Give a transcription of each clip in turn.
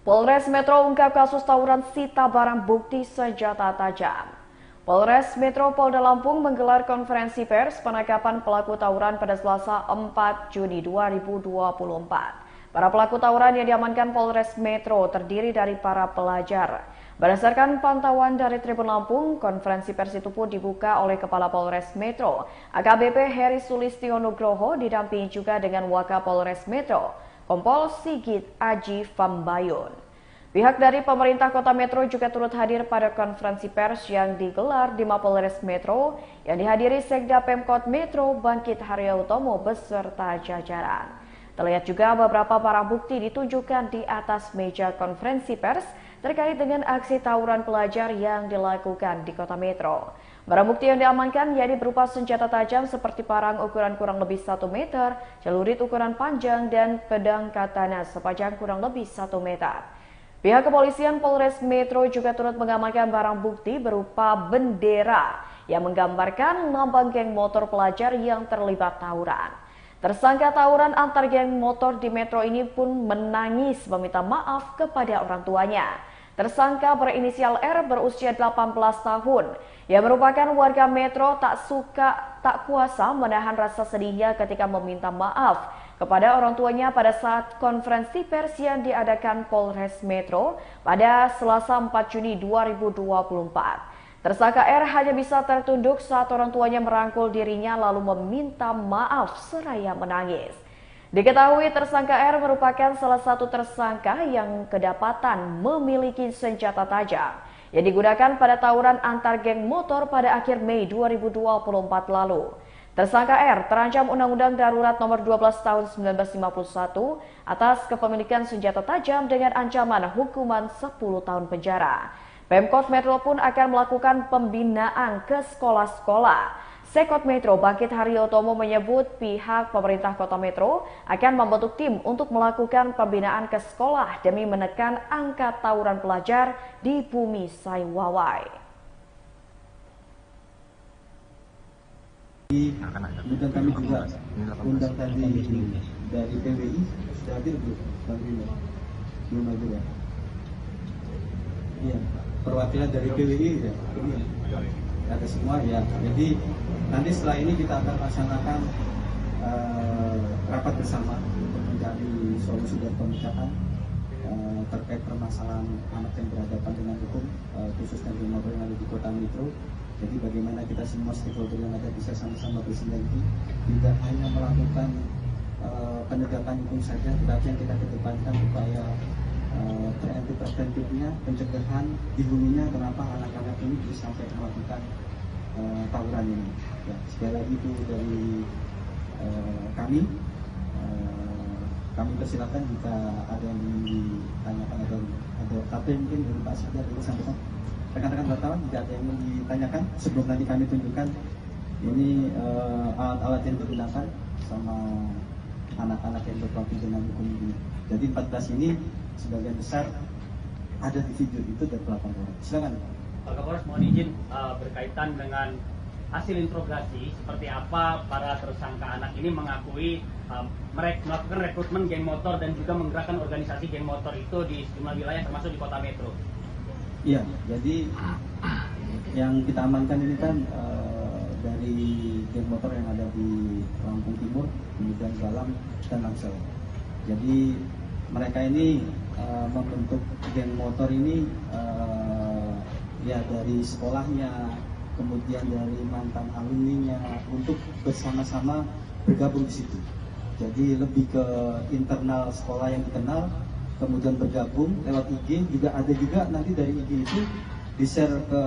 Polres Metro ungkap kasus tawuran sita barang bukti senjata tajam. Polres Metro Polda Lampung menggelar konferensi pers penangkapan pelaku tawuran pada Selasa 4 Juni 2024. Para pelaku tawuran yang diamankan Polres Metro terdiri dari para pelajar. Berdasarkan pantauan dari Tribun Lampung, konferensi pers itu pun dibuka oleh Kepala Polres Metro, AKBP Heri Sulistyo Nugroho, didampingi juga dengan Wakapolres Metro, Kompol Sigit Aji Fambayun. Pihak dari pemerintah Kota Metro juga turut hadir pada konferensi pers yang digelar di Mapolres Metro yang dihadiri Sekda Pemkot Metro Bangkit Haryautomo beserta jajaran. Terlihat juga beberapa barang bukti ditunjukkan di atas meja konferensi pers terkait dengan aksi tawuran pelajar yang dilakukan di Kota Metro. Barang bukti yang diamankan yakni berupa senjata tajam seperti parang ukuran kurang lebih 1 meter, celurit ukuran panjang, dan pedang katana sepanjang kurang lebih 1 meter. Pihak kepolisian Polres Metro juga turut mengamankan barang bukti berupa bendera yang menggambarkan lambang geng motor pelajar yang terlibat tawuran. Tersangka tawuran antar geng motor di Metro ini pun menangis meminta maaf kepada orang tuanya. Tersangka berinisial R berusia 18 tahun yang merupakan warga Metro tak kuasa menahan rasa sedihnya ketika meminta maaf kepada orang tuanya pada saat konferensi pers yang diadakan Polres Metro pada Selasa 4 Juni 2024. Tersangka R hanya bisa tertunduk saat orang tuanya merangkul dirinya lalu meminta maaf seraya menangis. Diketahui tersangka R merupakan salah satu tersangka yang kedapatan memiliki senjata tajam yang digunakan pada tawuran antar geng motor pada akhir Mei 2024 lalu. Tersangka R terancam Undang-Undang Darurat Nomor 12 Tahun 1951 atas kepemilikan senjata tajam dengan ancaman hukuman 10 tahun penjara. Pemkot Metro pun akan melakukan pembinaan ke sekolah-sekolah. Sekot Metro Bangkit Haryautomo menyebut pihak pemerintah Kota Metro akan membentuk tim untuk melakukan pembinaan ke sekolah demi menekan angka tawuran pelajar di Bumi Saiwawai. Kemudian kami juga undang tadi dari PWI sudah hadir belum hadir ya? Iya, perwakilan dari PWI ya, ada semua ya. Jadi nanti setelah ini kita akan laksanakan rapat bersama untuk mencari solusi dan pemecatan terkait permasalahan anak yang berhadapan dengan hukum, khususnya di yang ada di Kota Metro. Jadi bagaimana kita semua stakeholder yang ada bisa sama-sama bersinergi, tidak hanya melakukan penegakan hukum saja, tetapi yang kita kedepankan upaya preventifnya, pencegahan di hulunya kenapa anak-anak ini bisa sampai melakukan tawuran ini. Ya, sekali lagi itu dari kami persilakan jika ada yang ditanyakan atau apa yang mungkin dari Pak Sekda dulu sampaikan. Rekan-rekan wartawan jika ada yang ingin ditanyakan sebelum nanti kami tunjukkan ini alat-alat yang digunakan sama anak-anak yang berkonflik dengan hukum ini. Jadi 14 ini sebagian besar ada di video itu dan pelapor. Silakan. Pak Kapolres, mohon izin berkaitan dengan hasil interogasi seperti apa para tersangka anak ini mengakui melakukan rekrutmen geng motor dan juga menggerakkan organisasi geng motor itu di sejumlah wilayah termasuk di Kota Metro. Iya, jadi yang kita amankan ini kan dari geng motor yang ada di Lampung Timur, kemudian Galang dan Langsel. Jadi mereka ini membentuk geng motor ini ya dari sekolahnya, kemudian dari mantan alumninya untuk bersama-sama bergabung di situ. Jadi lebih ke internal sekolah yang dikenal, kemudian bergabung lewat IG, juga ada juga nanti dari IG itu di-share ke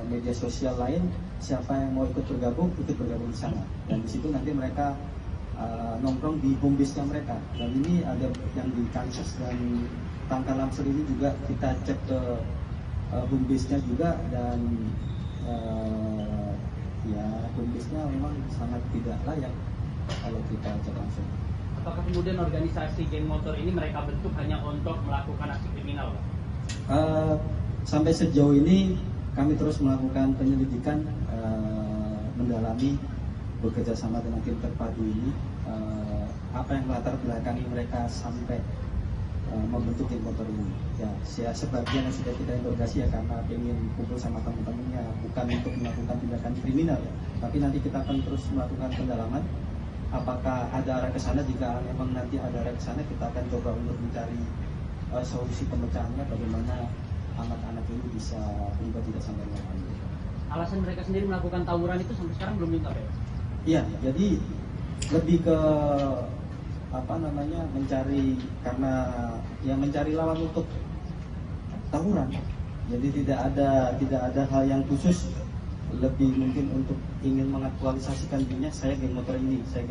media sosial lain, siapa yang mau ikut bergabung di sana. Dan di situ nanti mereka nongkrong di home base-nya mereka. Dan ini ada yang di Kansas dan Tangka Lamser ini juga kita cek ke home base-nya juga, dan ya home base-nya memang sangat tidak layak kalau kita cek langsung. Apakah kemudian organisasi geng motor ini mereka bentuk hanya untuk melakukan aksi kriminal, Pak? Sampai sejauh ini kami terus melakukan penyelidikan, mendalami, bekerja sama dengan tim terpadu ini, apa yang melatar belakangi mereka sampai membentuk geng motor ini. Ya, sebagian yang sudah kita interogasi ya karena ingin kumpul sama teman-temannya, bukan untuk melakukan tindakan kriminal ya. Tapi nanti kita akan terus melakukan pendalaman. Apakah ada arah ke sana? Jika memang nanti ada arah ke sana, kita akan coba untuk mencari solusi pemecahannya, bagaimana anak-anak ini bisa terlibat tidak sampai melakukan. Alasan mereka sendiri melakukan tawuran itu sampai sekarang belum diungkap ya? Iya, jadi lebih ke mencari lawan untuk tawuran. Jadi tidak ada hal yang khusus, lebih mungkin untuk ingin mengaktualisasikan dirinya, saya geng motor ini, saya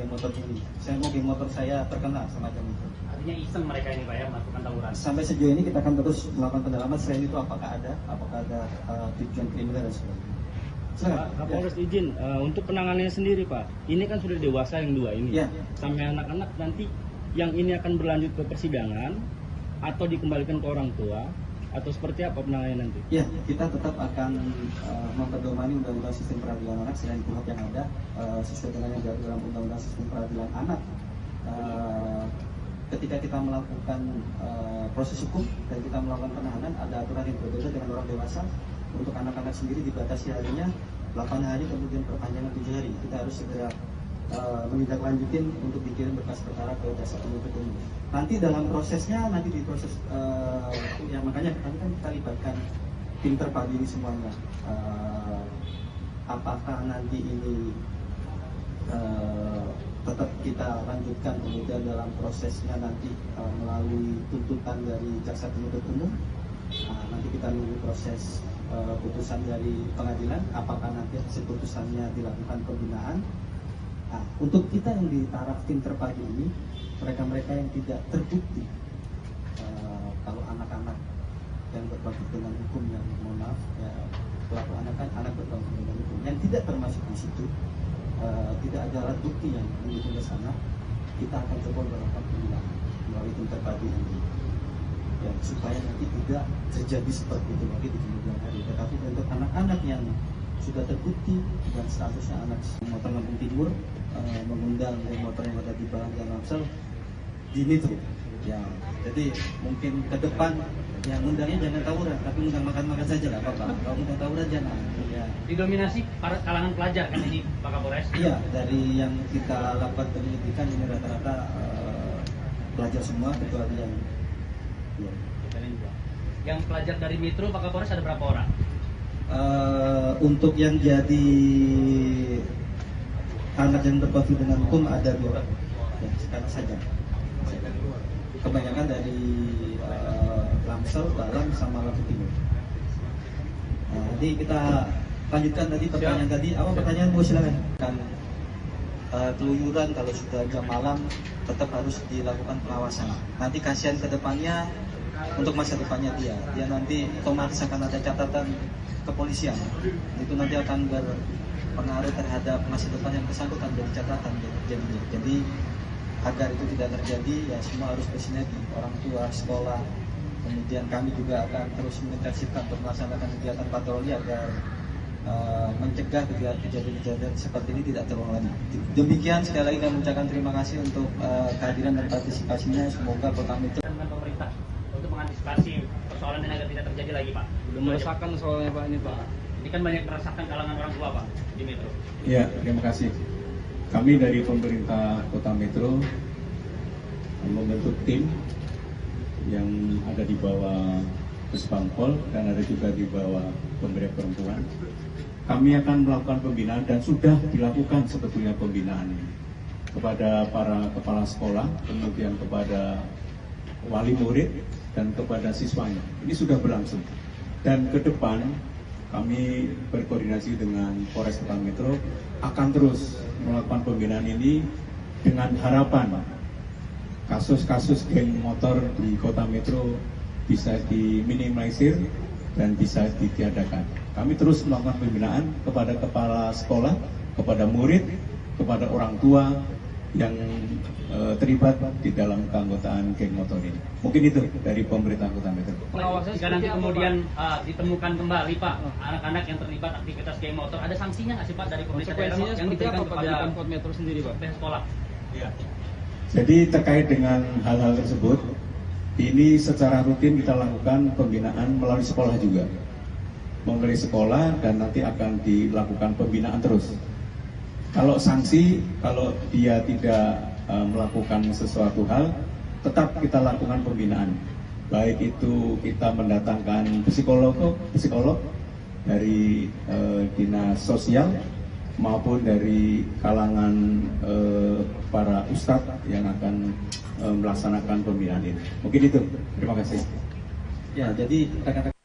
mau geng motor saya terkenal semacam itu. Artinya iseng mereka ini Pak ya melakukan tawuran. Sampai sejauh ini kita akan terus melakukan pendalaman. Selain itu apakah ada tujuan kriminal dan sebagainya. Pak Kapolres izin untuk penanganannya sendiri Pak. Ini kan sudah dewasa yang dua ini. Ya. Sampai anak-anak nanti yang ini akan berlanjut ke persidangan atau dikembalikan ke orang tua atau seperti apa penanganannya nanti? Ya, kita tetap akan mempedomani undang-undang sistem peradilan anak selain kuhap yang ada sesuai dengan yang diatur dalam undang-undang sistem peradilan anak. Ketika kita melakukan proses hukum dan kita melakukan penahanan, ada aturan yang berbeda dengan orang dewasa. Untuk anak-anak sendiri dibatasi harinya 8 hari, kemudian perpanjangan 7 hari. Kita harus segera menindaklanjutin untuk dikirim berkas perkara ke jaksa penuntut umum. Nanti dalam prosesnya, nanti di proses ya makanya kami kan kita libatkan tim terpadu ini semuanya. Apakah nanti ini tetap kita lanjutkan kemudian dalam prosesnya nanti melalui tuntutan dari jaksa penuntut umum. Nanti kita nunggu proses putusan dari pengadilan, apakah nanti hasil putusannya dilakukan pembinaan. Untuk kita yang di taraf tim terpadu ini, mereka-mereka yang tidak terbukti kalau anak-anak yang berkonflik dengan hukum, yang mohon maaf ya, pelaku anak berkonflik dengan hukum yang tidak termasuk di situ, tidak ada alat bukti yang mendukung ke sana, kita akan coba melakukan pembinaan melalui tim terpadu ini. Ya, supaya nanti tidak terjadi seperti itu lagi di kemudian hari. Tetapi untuk anak-anak yang sudah terbukti dan statusnya anak motor Lampung Timur mengundang geng motor yang ada di Balang dan Lamsel di Nitro. Ya, jadi mungkin ke depan yang undangnya jangan tawuran, tapi undang makan-makan saja lah Pak. Kalau undang tawuran jangan. Ya. Didominasi para kalangan pelajar kan ini Pak Kapolres? Iya, dari yang kita lakukan penyelidikan ini rata-rata pelajar semua kecuali yang ya. Yang pelajar dari Mitro Pak Kapolres ada berapa orang? Untuk yang jadi anak yang berkonflik dengan hukum ada 2 orang. Ya, sekarang saja. Kebanyakan dari Lamsel, Balang, sama Lampung Timur. Jadi kita lanjutkan tadi pertanyaan tadi. Apa pertanyaan Bu, silakan. Keluyuran kalau sudah jam malam tetap harus dilakukan pengawasan. Nanti kasihan ke depannya untuk masa depannya dia nanti otomatis akan ada catatan kepolisian. Itu nanti akan berpengaruh terhadap masa depan yang bersangkutan dari catatan jadinya. Jadi agar itu tidak terjadi ya semua harus bersinergi, orang tua, sekolah. Kemudian kami juga akan terus mengintensifkan untuk melaksanakan kegiatan patroli agar mencegah kejadian-kejadian seperti ini tidak terulang lagi. Demikian, sekali lagi kami mengucapkan terima kasih untuk kehadiran dan partisipasinya. Semoga Kota Mitro dengan pemerintah untuk mengantisipasi persoalan ini agar tidak terjadi lagi Pak. Udah meresahkan soalnya Pak ini Pak. Ini kan banyak merasakan kalangan orang tua Pak di Metro. Ya, terima kasih. Kami dari pemerintah Kota Metro membentuk tim yang ada di bawah Puspampol dan ada juga di bawah Pemberdayaan Perempuan. Kami akan melakukan pembinaan dan sudah dilakukan sebetulnya pembinaan ini kepada para kepala sekolah, kemudian kepada wali murid dan kepada siswanya. Ini sudah berlangsung. Dan ke depan kami berkoordinasi dengan Polres Kota Metro akan terus melakukan pembinaan ini dengan harapan kasus-kasus geng motor di Kota Metro bisa diminimalisir dan bisa ditiadakan. Kami terus melakukan pembinaan kepada kepala sekolah, kepada murid, kepada orang tua yang terlibat di dalam keanggotaan geng motor ini. Mungkin itu dari pemerintah Kota Metro. Jika nanti kemudian ditemukan kembali Pak anak-anak yang terlibat aktivitas geng motor, ada sanksinya nggak sih Pak dari pemerintah daerah yang diberikan kepada Pemkot Metro sendiri Pak? sekolah? Ya. Jadi terkait dengan hal-hal tersebut, Ini secara rutin kita lakukan pembinaan melalui sekolah juga. Melalui sekolah dan nanti akan dilakukan pembinaan terus. Kalau sanksi, kalau dia tidak melakukan sesuatu hal, tetap kita lakukan pembinaan. Baik itu kita mendatangkan psikolog dari dinas sosial maupun dari kalangan para ustadz yang akan melaksanakan pembinaan ini. Mungkin itu. Terima kasih. Ya, jadi rekan-rekan